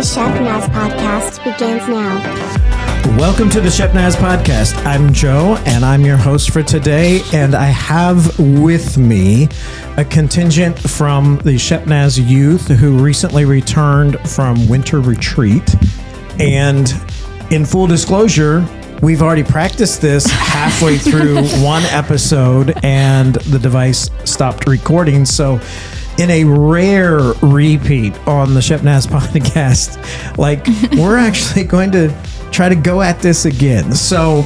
Shepnaz Podcast begins now. Welcome to the Shepnaz Podcast. I'm Joe, and I'm your host for today, and I have with me a contingent from the Shepnaz Youth who recently returned from winter retreat. And in full disclosure, we've already practiced this halfway through one episode, and the device stopped recording. So in a rare repeat on the Shepnaz Podcast, we're actually going to try to go at this again. So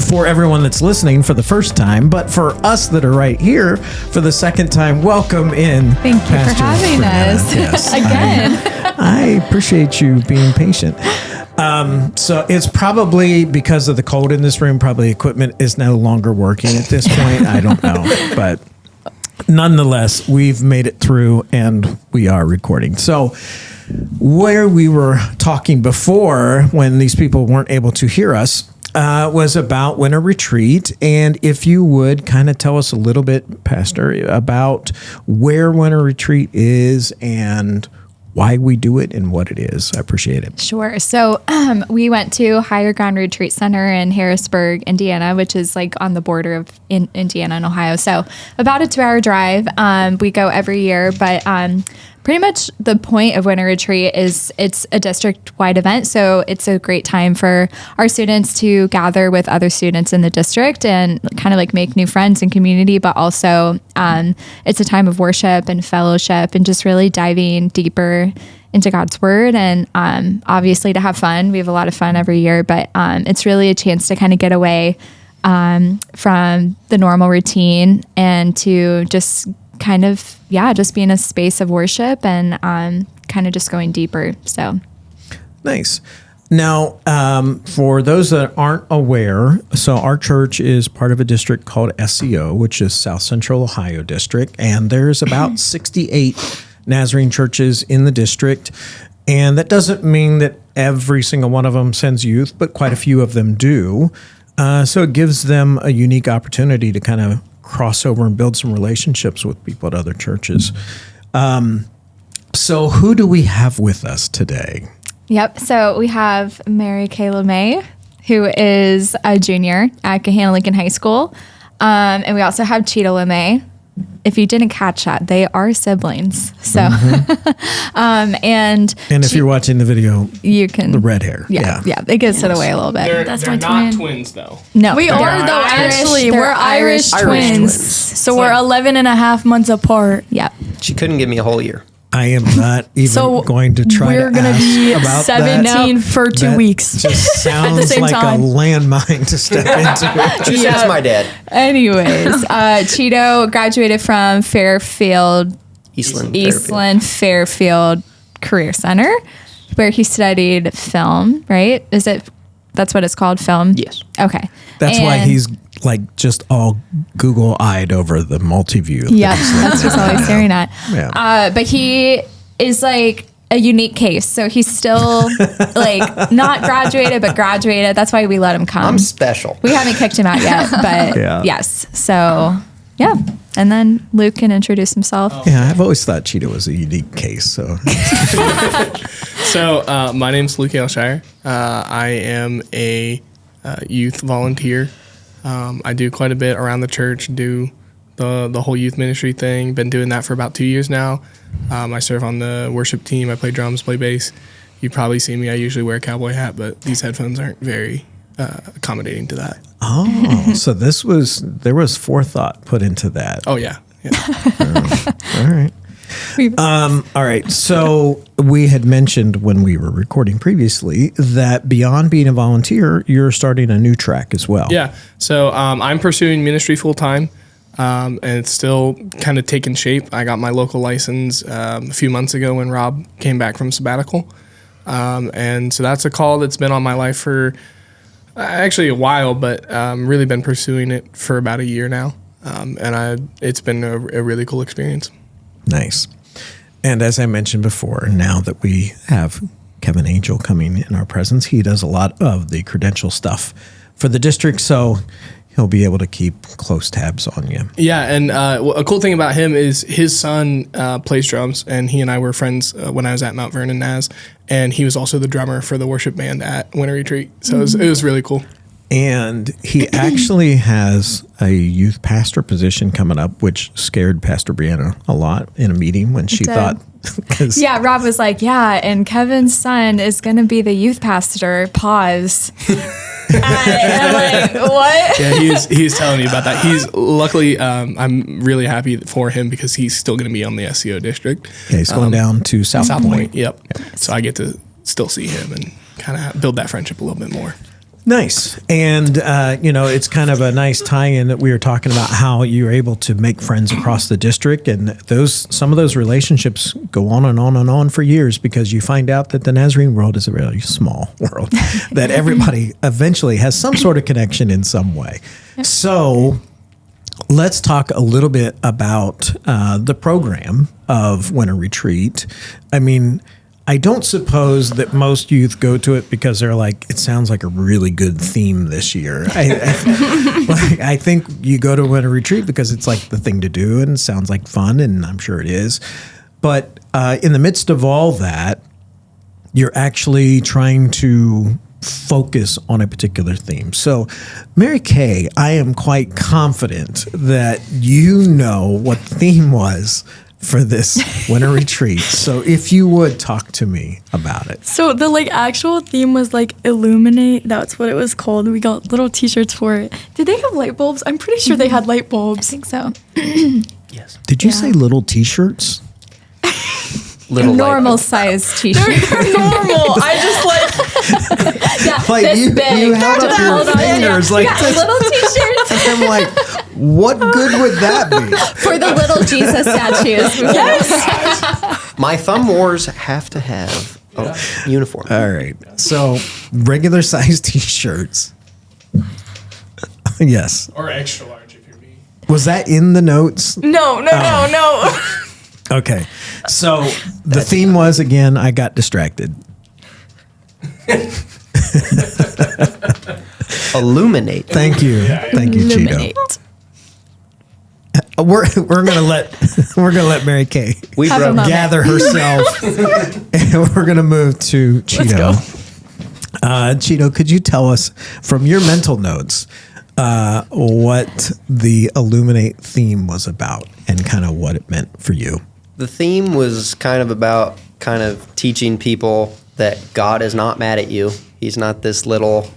for everyone that's listening for the first time, but for us that are right here for the second time, welcome in. Thank you Pastor for having Bryanna. Us yes, again. I appreciate you being patient. So it's probably because of the cold in this room, probably equipment is no longer working at this point. I don't know, but nonetheless, we've made it through and we are recording. So where we were talking before when these people weren't able to hear us was about winter retreat. And if you would kind of tell us a little bit, Pastor, about where winter retreat is and why we do it and what it is. I appreciate it. Sure. So we went to Higher Ground Retreat Center in Harrisburg, Indiana, which is like on the border of Indiana and Ohio. So about a 2-hour drive. We go every year, but pretty much the point of winter retreat is it's a district-wide event. So it's a great time for our students to gather with other students in the district and kind of like make new friends and community, but also it's a time of worship and fellowship and just really diving deeper into God's word and obviously to have fun. We have a lot of fun every year, but it's really a chance to kind of get away from the normal routine and to just kind of, just be in a space of worship and kind of just going deeper. So nice. Now, for those that aren't aware, so our church is part of a district called SCO, which is South Central Ohio District, and there's about 68 Nazarene churches in the district. And that doesn't mean that every single one of them sends youth, but quite a few of them do. So it gives them a unique opportunity to kind of cross over and build some relationships with people at other churches. So who do we have with us today? Yep. So we have Mary Kay, who is a junior at Gahanna Lincoln High School. And we also have Cheeto and Mary. If you didn't catch that, they are siblings. So, and if you're watching the video, you can the red hair. Yeah. It gives it away a little bit. They're not twins, though. No, we are though. Actually, we're Irish twins. So we're 11 and a half months apart. Yep. She couldn't give me a whole year. I am not even going to try to ask about 17 for 2 weeks. Just sounds like a landmine to step into. She says my dad. Anyways, Cheeto graduated from Eastland Fairfield Career Center, where he studied film, right? That's what it's called, film? Yes. Okay. That's why he's just all Google-eyed over the multi-view. Yeah, that's just always staring at. Yeah. But he is like a unique case. So he's still not graduated, but graduated. That's why we let him come. I'm special. We haven't kicked him out yet, but yes. So, yeah. And then Luke can introduce himself. Yeah, I've always thought Cheeto was a unique case. So, my name's Luke Aleshire. I am a youth volunteer. I do quite a bit around the church, do the whole youth ministry thing. Been doing that for about 2 years now. I serve on the worship team. I play drums, play bass. You probably see me. I usually wear a cowboy hat, but these headphones aren't very accommodating to that. Oh, so there was forethought put into that. Oh, yeah. All right. All right. So we had mentioned when we were recording previously that beyond being a volunteer, you're starting a new track as well. Yeah. So I'm pursuing ministry full time, and it's still kind of taking shape. I got my local license a few months ago when Rob came back from sabbatical. And so that's a call that's been on my life for actually a while, but really been pursuing it for about a year now. And it's been a really cool experience. Nice. And as I mentioned before, now that we have Kevin Angel coming in our presence, he does a lot of the credential stuff for the district. So he'll be able to keep close tabs on you. Yeah, and a cool thing about him is his son plays drums, and he and I were friends when I was at Mount Vernon Naz, and he was also the drummer for the worship band at Winter Retreat. So it was really cool. And he actually has a youth pastor position coming up, which scared Pastor Bryanna a lot in a meeting when she thought. Yeah, Rob was like, yeah, and Kevin's son is going to be the youth pastor. Pause. And I'm like, what? Yeah, he's telling me about that. He's luckily, I'm really happy for him because he's still going to be on the SEO district. Yeah, he's going down to South Point. Yep. So I get to still see him and kind of build that friendship a little bit more. Nice. And, it's kind of a nice tie-in that we were talking about how you're able to make friends across the district. And some of those relationships go on and on and on for years because you find out that the Nazarene world is a really small world, that everybody eventually has some sort of connection in some way. So let's talk a little bit about the program of Winter Retreat. I mean, I don't suppose that most youth go to it because they're like, it sounds like a really good theme this year. I think you go to Winter Retreat because it's like the thing to do and it sounds like fun, and I'm sure it is. But in the midst of all that, you're actually trying to focus on a particular theme. So, Mary Kay, I am quite confident that you know what the theme was for this Winter Retreat. So if you would talk to me about it. So the actual theme was illuminate. That's what it was called. We got little t-shirts for it. Did they have light bulbs? I'm pretty sure they had light bulbs. I think so. Yes. Did you say little t-shirts? Little Normal size t-shirt. They're normal. I just this big. You held up your Hold on. fingers like this. Little t-shirts And I'm like, what good would that be? for the little Jesus statues. Yes. My thumb wars have to have a uniform. All right. So regular size t-shirts. Yes. Or extra large if you're me. Was that in the notes? No. Okay. So the theme was, again, I got distracted. Illuminate. Thank you. Thank you, Cheeto. illuminate. We're gonna let Mary Kay We Have a broke moment. gather herself, and we're gonna move to Cheeto. Cheeto, could you tell us from your mental notes what the Illuminate theme was about and kind of what it meant for you? The theme was kind of about teaching people that God is not mad at you. He's not this little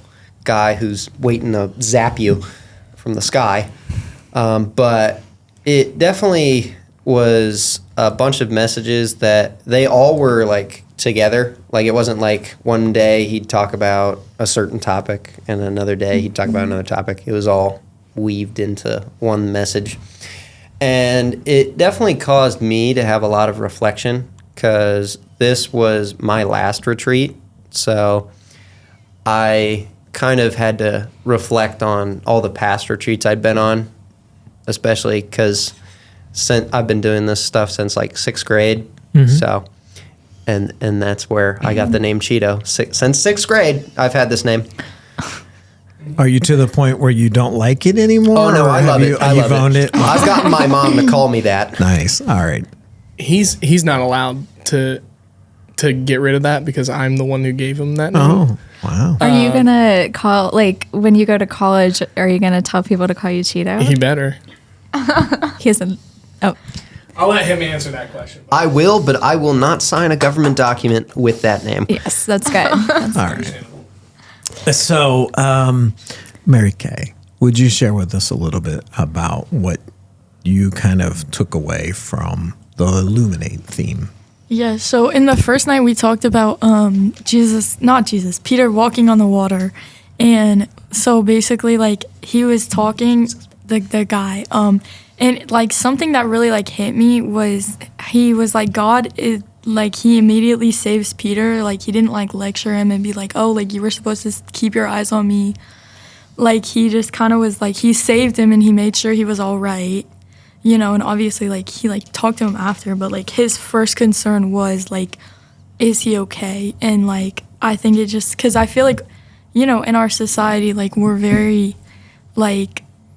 guy who's waiting to zap you from the sky. But it definitely was a bunch of messages that they all were together. It wasn't one day he'd talk about a certain topic and another day he'd talk about another topic. It was all weaved into one message. And it definitely caused me to have a lot of reflection because this was my last retreat. So I kind of had to reflect on all the past retreats I'd been on, especially because I've been doing this stuff since 6th grade. Mm-hmm. So, and that's where I got the name Cheeto. Since 6th grade, I've had this name. Are you to the point where you don't like it anymore? Oh, no, or I love it. I you've love owned it. I've gotten my mom to call me that. Nice. All right. He's not allowed to get rid of that because I'm the one who gave him that name. Oh, wow. Are you going to call, when you go to college, are you going to tell people to call you Cheeto? He better. He isn't. Oh. I'll let him answer that question. I will, but I will not sign a government document with that name. Yes, that's good. All right. So, Mary Kay, would you share with us a little bit about what you kind of took away from the Illuminate theme? Yeah, so in the first night we talked about Peter walking on the water. And so basically he was talking, the guy, and something that really hit me was he was God is he immediately saves Peter. He didn't lecture him and be oh, you were supposed to keep your eyes on me. He just kind of was he saved him and he made sure he was all right. And obviously, he, talked to him after, but, his first concern was, is he okay? And, I think it just, because I feel in our society, we're very,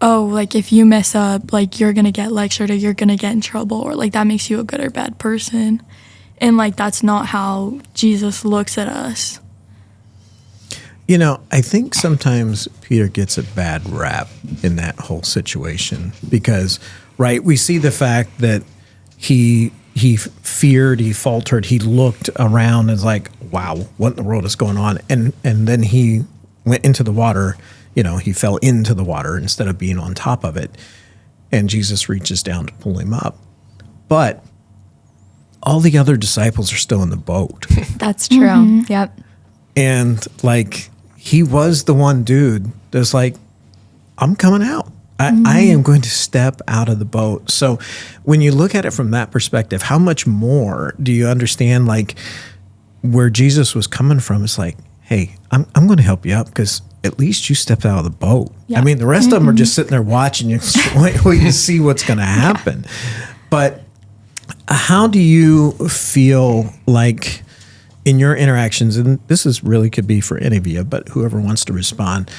oh, like if you mess up, like you're going to get lectured or you're going to get in trouble, or like that makes you a good or bad person. And like that's not how Jesus looks at us. You know, I think sometimes Peter gets a bad rap in that whole situation because, right, we see the fact that he feared, he faltered, he looked around and was like, wow, what in the world is going on? And then he went into the water, you know, he fell into the water instead of being on top of it. And Jesus reaches down to pull him up. But all the other disciples are still in the boat. That's true. Yep. And like, he was the one dude that's like, I'm coming out. I am going to step out of the boat. So when you look at it from that perspective, how much more do you understand like where Jesus was coming from? It's like, hey, I'm going to help you up because at least you stepped out of the boat. Yeah. I mean, the rest of them are just sitting there watching you, waiting to see what's going to happen. But how do you feel like in your interactions, and this is really could be for any of you, but whoever wants to respond,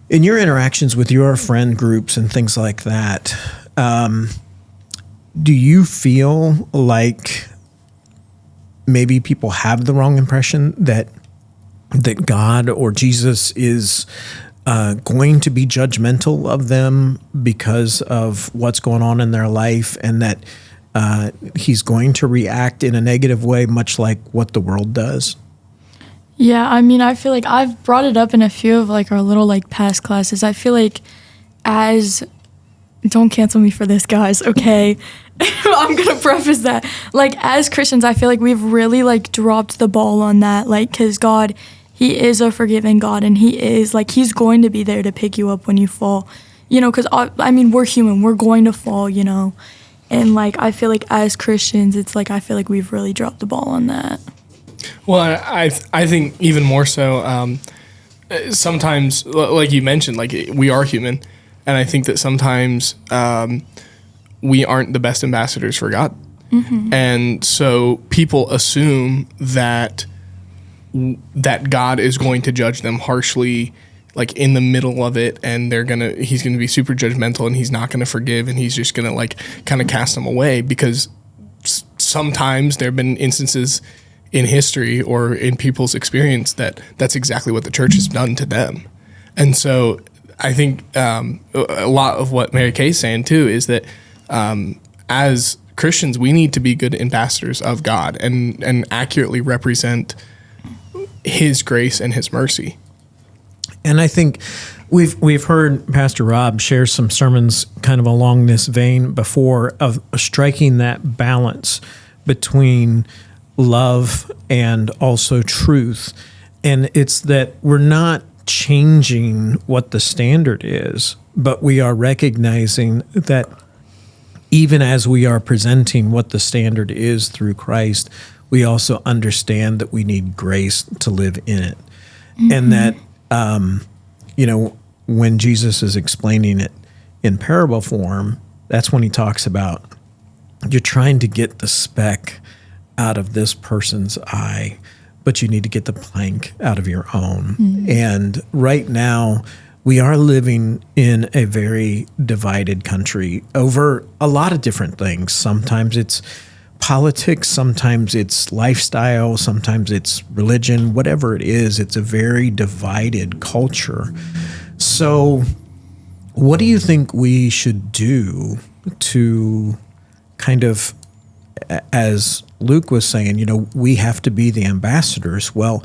in your interactions with your friend groups and things like that, do you feel like maybe people have the wrong impression that God or Jesus is going to be judgmental of them because of what's going on in their life, and that he's going to react in a negative way, much like what the world does? Yeah, I mean, I feel like I've brought it up in a few of like our little like past classes. I feel like don't cancel me for this, guys, okay? I'm gonna preface that. Like, as Christians, I feel like we've really like dropped the ball on that, like, because God, he is a forgiving God, and he is like, he's going to be there to pick you up when you fall, you know, because I mean, we're human, we're going to fall, you know, and like, I feel like as Christians, it's like, I feel like we've really dropped the ball on that. Well, I think even more so, sometimes, like you mentioned, like we are human, and I think that sometimes we aren't the best ambassadors for God. Mm-hmm. And so people assume that God is going to judge them harshly, like in the middle of it, and he's gonna be super judgmental, and he's not gonna forgive, and he's just gonna like kind of cast them away, because sometimes there have been instances in history or in people's experience that's exactly what the church has done to them. And so I think a lot of what Mary Kay is saying too is that as Christians, we need to be good ambassadors of God and accurately represent his grace and his mercy. And I think we've heard Pastor Rob share some sermons kind of along this vein before, of striking that balance between love and also truth. And it's that we're not changing what the standard is, but we are recognizing that even as we are presenting what the standard is through Christ, we also understand that we need grace to live in it. Mm-hmm. And that, you know, when Jesus is explaining it in parable form, that's when he talks about you're trying to get the speck out of this person's eye, but you need to get the plank out of your own. Mm-hmm. And right now, we are living in a very divided country over a lot of different things. Sometimes it's politics, sometimes it's lifestyle, sometimes it's religion, whatever it is, it's a very divided culture. So what do you think we should do to kind of, as Luke was saying, you know, we have to be the ambassadors? Well,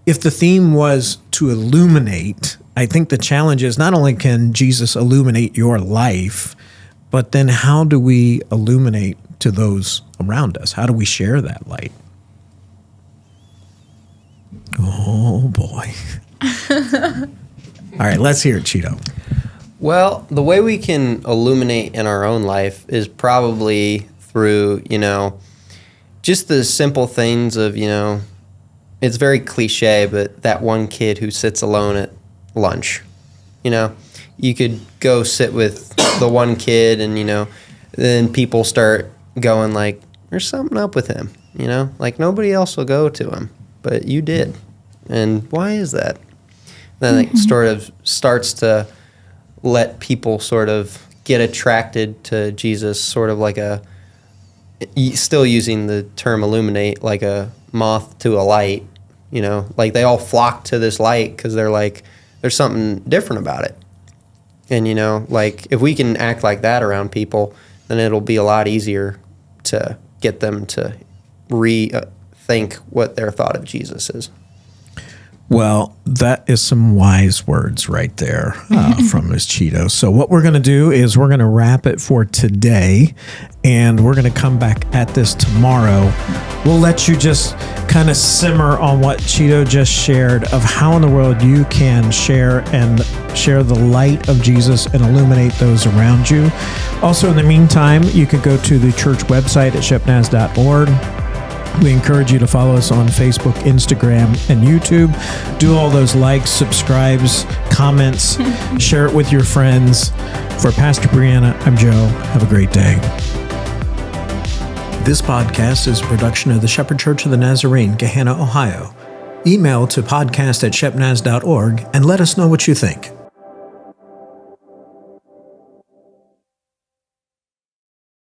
if the theme was to illuminate, I think the challenge is not only can Jesus illuminate your life, but then how do we illuminate to those around us? How do we share that light? Oh, boy. All right, let's hear it, Cheeto. Well, the way we can illuminate in our own life is probably through, you know, just the simple things of, you know, it's very cliche, but that one kid who sits alone at lunch, you know, you could go sit with the one kid and, you know, then people start going like, there's something up with him, you know, like nobody else will go to him, but you did. And why is that? Then it sort of starts to let people sort of get attracted to Jesus, sort of like still using the term illuminate, like a moth to a light, like they all flock to this light because they're like, there's something different about it. And, like if we can act like that around people, then it'll be a lot easier to get them to rethink what their thought of Jesus is. Well, that is some wise words right there from Ms. Cheeto. So what we're going to do is we're going to wrap it for today, and we're going to come back at this tomorrow. We'll let you just kind of simmer on what Cheeto just shared of how in the world you can share the light of Jesus and illuminate those around you. Also, in the meantime, you can go to the church website at shepnaz.org. We encourage you to follow us on Facebook, Instagram, and YouTube. Do all those likes, subscribes, comments, share it with your friends. For Pastor Bryanna, I'm Joe. Have a great day. This podcast is a production of the Shepherd Church of the Nazarene, Gahanna, Ohio. Email to podcast@shepnaz.org and let us know what you think.